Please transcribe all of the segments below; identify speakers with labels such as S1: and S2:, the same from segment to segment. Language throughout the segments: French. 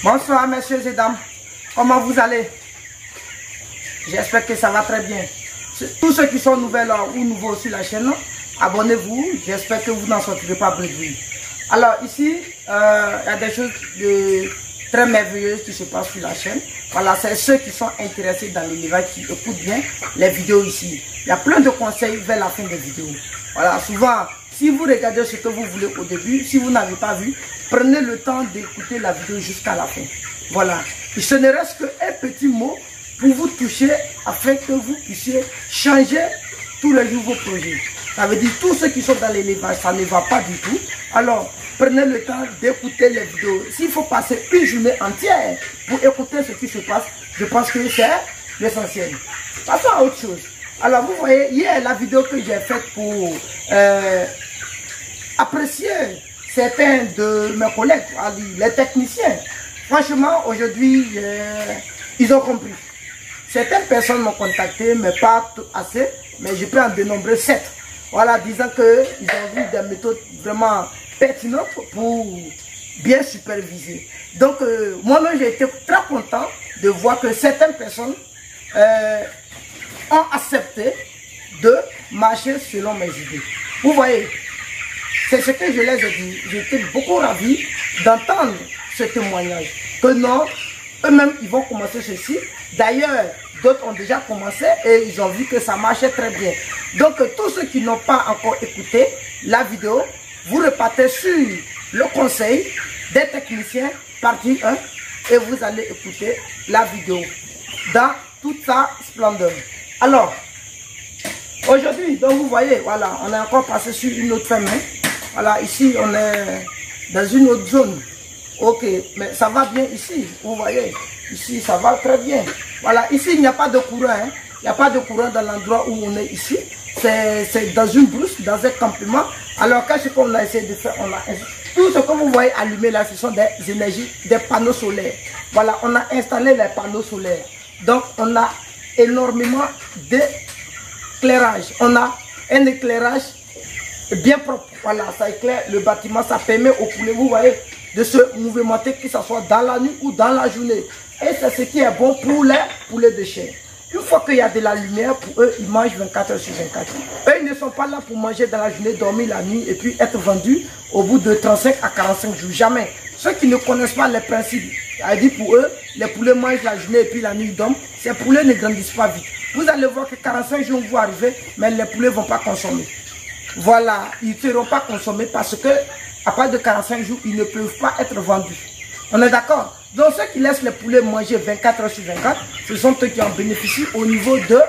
S1: Bonsoir messieurs et dames, comment vous allez? J'espère que ça va très bien. Tous ceux qui sont nouvelles ou nouveaux sur la chaîne, abonnez-vous, j'espère que vous n'en sortirez pas bredouille. Alors ici, il y a des choses très merveilleuses qui se passent sur la chaîne. Voilà, c'est ceux qui sont intéressés dans l'élevage qui écoutent bien les vidéos ici. Il y a plein de conseils vers la fin des vidéos. Voilà, souvent, si vous regardez ce que vous voulez au début, si vous n'avez pas vu, prenez le temps d'écouter la vidéo jusqu'à la fin. Voilà, ce ne reste qu'un petit mot pour vous toucher afin que vous puissiez changer tous les nouveaux projets. Ça veut dire tous ceux qui sont dans l'élevage, ça ne va pas du tout. Alors, prenez le temps d'écouter les vidéos. S'il faut passer une journée entière pour écouter ce qui se passe, je pense que c'est l'essentiel. Passons à autre chose. Alors, vous voyez, hier, la vidéo que j'ai faite pour apprécier certains de mes collègues, les techniciens. Franchement, aujourd'hui, ils ont compris. Certaines personnes m'ont contacté, mais pas assez, mais je peux en dénombrer 7. Voilà, disant qu'ils ont vu des méthodes vraiment pertinentes pour bien superviser. Donc, moi-même, j'ai été très content de voir que certaines personnes ont accepté de marcher selon mes idées. Vous voyez, c'est ce que je les ai dit. J'étais beaucoup ravi d'entendre ce témoignage. Que non, eux-mêmes, ils vont commencer ceci. D'ailleurs, d'autres ont déjà commencé et ils ont vu que ça marchait très bien. Donc, tous ceux qui n'ont pas encore écouté la vidéo, vous repartez sur le conseil des techniciens, partie 1, et vous allez écouter la vidéo dans toute sa splendeur. Alors, aujourd'hui, donc vous voyez, voilà, on est encore passé sur une autre ferme. Voilà, ici, on est dans une autre zone. Ok, mais ça va bien ici, vous voyez. Ici, ça va très bien. Voilà, ici, il n'y a pas de courant. Hein. Il n'y a pas de courant dans l'endroit où on est ici. C'est dans une brousse, dans un campement. Alors, qu'est-ce qu'on a essayé de faire? Tout ce que vous voyez allumé là, ce sont des énergies, des panneaux solaires. Voilà, on a installé les panneaux solaires. Donc, on a énormément d'éclairage. On a un éclairage bien propre. Voilà, ça éclaire le bâtiment. Ça permet aux poulets, vous voyez, de se mouvementer, que ce soit dans la nuit ou dans la journée. Et c'est ce qui est bon pour les poulets de chair. Une fois qu'il y a de la lumière, pour eux, ils mangent 24 heures sur 24. Eux, ils ne sont pas là pour manger dans la journée, dormir la nuit et puis être vendus au bout de 35 à 45 jours. Jamais. Ceux qui ne connaissent pas les principes, c'est-à-dire pour eux, les poulets mangent la journée et puis la nuit ils dorment. Ces poulets ne grandissent pas vite. Vous allez voir que 45 jours vont arriver, mais les poulets ne vont pas consommer. Voilà, ils ne seront pas consommés parce que à partir de 45 jours, ils ne peuvent pas être vendus. On est d'accord? Donc ceux qui laissent les poulets manger 24 heures sur 24, ce sont eux qui en bénéficient au niveau de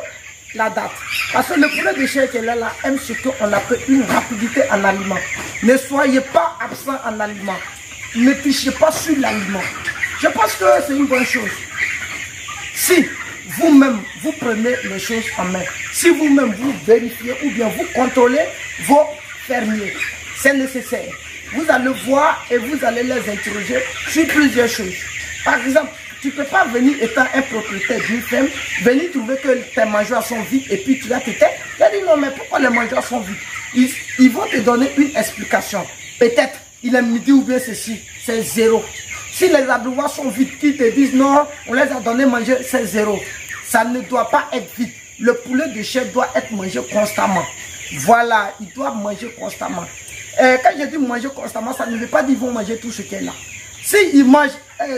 S1: la date. Parce que le poulet de chair qui est là, aime ce qu'on appelle une rapidité en aliment. Ne soyez pas absent en aliment. Ne pichez pas sur l'aliment. Je pense que c'est une bonne chose. Si vous-même, vous prenez les choses en main, si vous-même vous vérifiez ou bien vous contrôlez vos fermiers, c'est nécessaire. Vous allez voir et vous allez les interroger sur plusieurs choses. Par exemple, tu ne peux pas venir étant un propriétaire d'une ferme, venir trouver que tes mangeoires sont vides et puis tu vas te taire. Tu as dit non, mais pourquoi les mangeoires sont vides? Ils vont te donner une explication. Peut-être, il est midi ou bien ceci, c'est 0. Si les abreuvoirs sont vides, qu'ils te disent non, on les a donné manger, c'est 0. Ça ne doit pas être vide. Le poulet de chair doit être mangé constamment. Voilà, il doit manger constamment. Quand je dis manger constamment, ça ne veut pas dire qu'ils vont manger tout ce qui est là. S'ils mangent,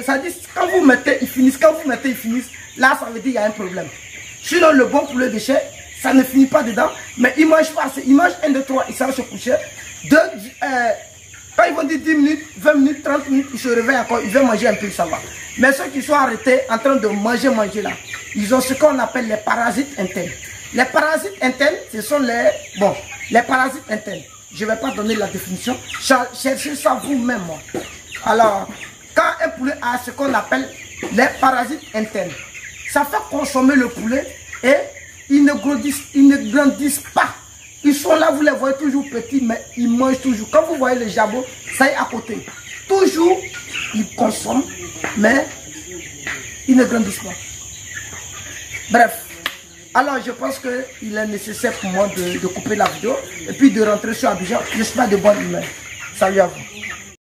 S1: ça dit quand vous mettez, ils finissent. Quand vous mettez, ils finissent. Là, ça veut dire qu'il y a un problème. Sinon, le bon poulet de chair, ça ne finit pas dedans. Mais ils ne mangent pas assez. Ils mangent 1, 2, 3, ils s'en se coucher. Quand ils vont dire 10 minutes, 20 minutes, 30 minutes, ils se réveillent encore, ils veulent manger un peu, ça va. Mais ceux qui sont arrêtés en train de manger là, ils ont ce qu'on appelle les parasites internes. Les parasites internes, ce sont les parasites internes. Je ne vais pas donner la définition. Cherchez ça vous-même. Alors, quand un poulet a ce qu'on appelle les parasites internes, ça fait consommer le poulet et ils ne grandissent pas. Ils sont là, vous les voyez toujours petits, mais ils mangent toujours. Quand vous voyez les jabots, ça est à côté. Toujours, ils consomment, mais ils ne grandissent pas. Bref. Alors, je pense qu'il est nécessaire pour moi de couper la vidéo et puis de rentrer sur Abidjan. Je suis pas de bonne humeur. Salut à vous.